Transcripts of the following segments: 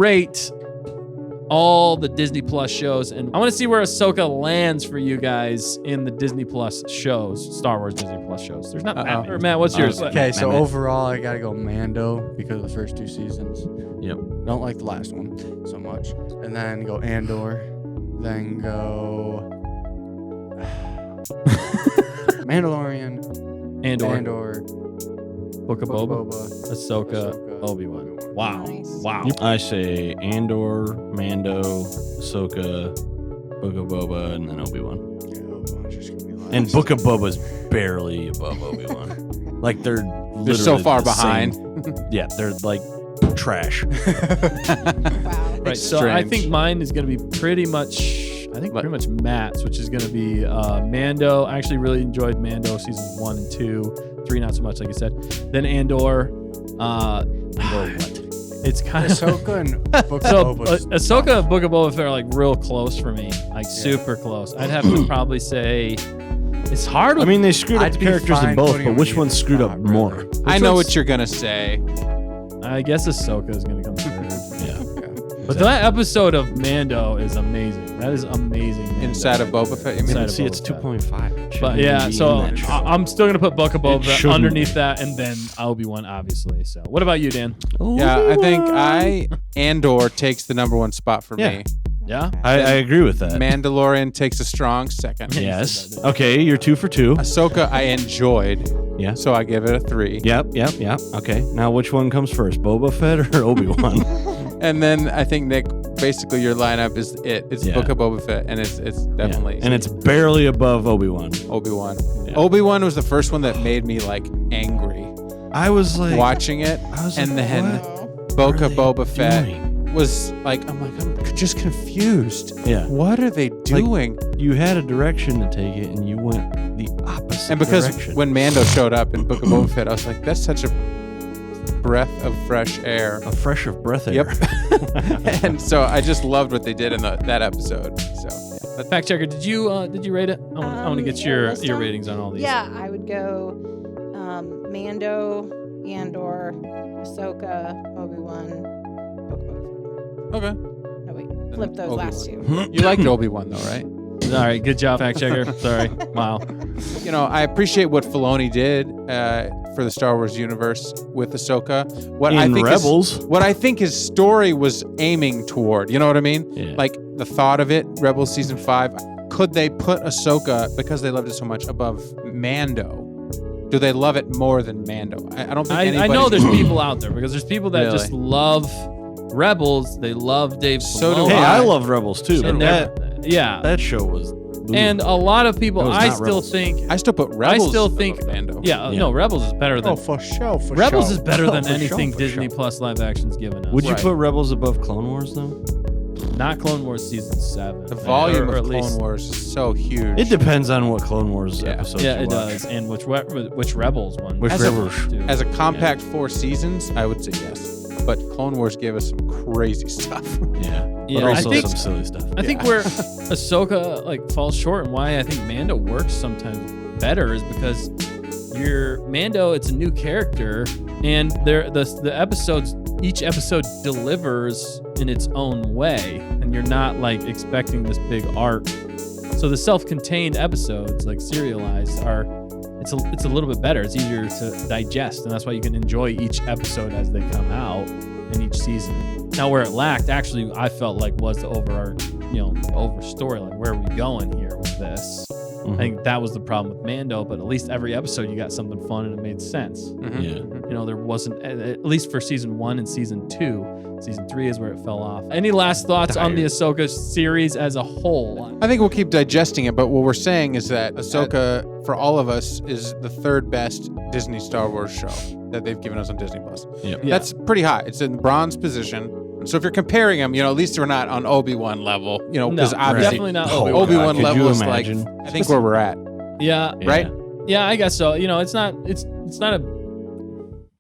rate all the Disney Plus shows, and I want to see where Ahsoka lands for you guys in the Disney Plus shows, Star Wars Disney Plus shows. There's not Matt, what's yours? Okay, so overall, I gotta go Mando because of the first 2 seasons. Yep. Don't like the last one so much. And then go Andor. Then go Mandalorian. Andor. Book of Boba. Boba. Ahsoka. Obi-Wan. Wow. Nice. Wow. I say Andor, Mando, Ahsoka, Book of Boba, and then Obi-Wan. Yeah, Obi-Wan's just gonna be last. And Book of Boba's barely above Obi-Wan. Like they're so literally far the same. behind. Yeah, they're like trash. Wow. Right. So I think mine is going to be pretty much Matt's, which is going to be Mando. I actually really enjoyed Mando seasons 1 and 2. 3 not so much, like you said. Then Andor. What? It's kind of Ahsoka and Book so of Boba. Ahsoka and Book of Boba Fett are like real close for me, like super close. I'd have to probably say it's hard. I mean, they screwed up I'd the be characters in fine both, putting but them which in one either screwed up spot, more? really. I know what you're gonna say. I guess Ahsoka is gonna come third. Yeah. But that episode of Mando is amazing. That is amazing. Mando. Inside of Boba Fett, you mean? Inside of See, it's Boba Fett. 2.5. But yeah, so I'm still gonna put Book of Boba Fett shouldn't underneath be. that, and then Obi-Wan, obviously. So, what about you, Dan? Yeah, I think Andor takes the #1 spot for me. Yeah. I agree with that. Mandalorian takes a strong second. Yes. Okay, you're 2 for 2. Ahsoka, I enjoyed. Yeah. So I give it a 3. Yep. Okay. Now, which one comes first, Boba Fett or Obi-Wan? And then I think, Nick, basically your lineup is it. It's Yeah. Book of Boba Fett, and it's definitely And it's barely above Obi-Wan. Obi-Wan. Yeah. Obi-Wan was the first one that made me like angry I was like watching it, I was and like, then what Book are of they Boba Fett doing? was like, I'm just confused. Yeah. What are they doing? You had a direction to take it, and you went the opposite And because direction. when Mando showed up in Book of Boba Fett, I was like, that's such a breath of fresh air. a fresh of breath air. Yep. And so I just loved what they did in that episode. So yeah. Fact checker, did you rate it? I want to get your list them? ratings on all these. Yeah, I would go Mando, Andor, Ahsoka, Obi-Wan, Book of Boba Fett. Okay. No, wait. Flip those last two. You liked Obi-Wan though, right? All right, good job, fact checker. Sorry. Wow. You know, I appreciate what Filoni did for the Star Wars universe with Ahsoka. What I In think Rebels. what I think his story was aiming toward. You know what I mean? Yeah. Like the thought of it, Rebels season 5. Could they put Ahsoka, because they loved it so much, above Mando? Do they love it more than Mando? I don't think I anybody. know there's people out there because there's people that Really? just love Rebels. They love Dave So do Filoni. Hey, I. I love Rebels too, but And yeah. that show was. And a lot of people, That was I not still Rebels. think, I still put Rebels. still above think- Mando. yeah, Yeah. no, Rebels is better than for sure. Rebels is better than For anything sure, for Disney sure. Plus live action's given us. Would you Right. put Rebels above Clone Wars though? Not Clone Wars season 7. The volume Or of at least- Clone Wars is so huge. It depends on what Clone Wars Yeah. episodes Yeah, you it watch. does. And which Rebels one? Which As a- Rebels? too. As a compact 4 seasons, I would say yes. But Clone Wars gave us some crazy stuff. Yeah. Yeah, But I also think- some silly stuff. I think where Ahsoka like falls short and why I think Mando works sometimes better is because your Mando, it's a new character, and the episodes, each episode delivers in its own way, and you're not like expecting this big arc. So the self-contained episodes, like serialized, are it's a little bit better. It's easier to digest, and that's why you can enjoy each episode as they come out in each season. Now, where it lacked, actually, I felt like was the over story. Like, where are we going here with this? I think that was the problem with Mando, but at least every episode you got something fun and it made sense. Mhm. Yeah. You know, there wasn't, at least for season 1 and season 2. Season 3 is where it fell off. Any last thoughts on the Ahsoka series as a whole? I think we'll keep digesting it, but what we're saying is that Ahsoka, for all of us, is the 3rd best Disney Star Wars show that they've given us on Disney Plus. Yep. Yeah. That's pretty high. It's in bronze position. So if you're comparing them, you know, at least we're not on Obi-Wan level, you know, No, because obviously definitely not Oh, Obi-Wan. Obi-Wan God, could level you is like, imagine? I think where we're at. Yeah, Right? yeah, I guess so. You know, it's not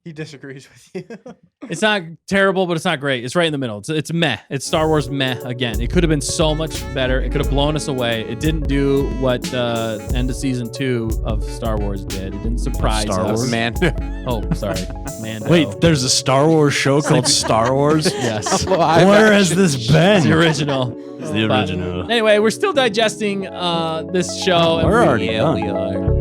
He disagrees with you. It's not terrible, but it's not great. It's right in the middle. It's meh. It's Star Wars meh again. It could have been so much better. It could have blown us away. It didn't do what end of season 2 of Star Wars did. It didn't surprise Star us. Wars? Mando. Oh, sorry. Mando. Wait, there's a Star Wars show called Star Wars? Yes. Live Where has action. this It's been? the original. It's the But original. Anyway, we're still digesting this show. and We're we- already done. we are.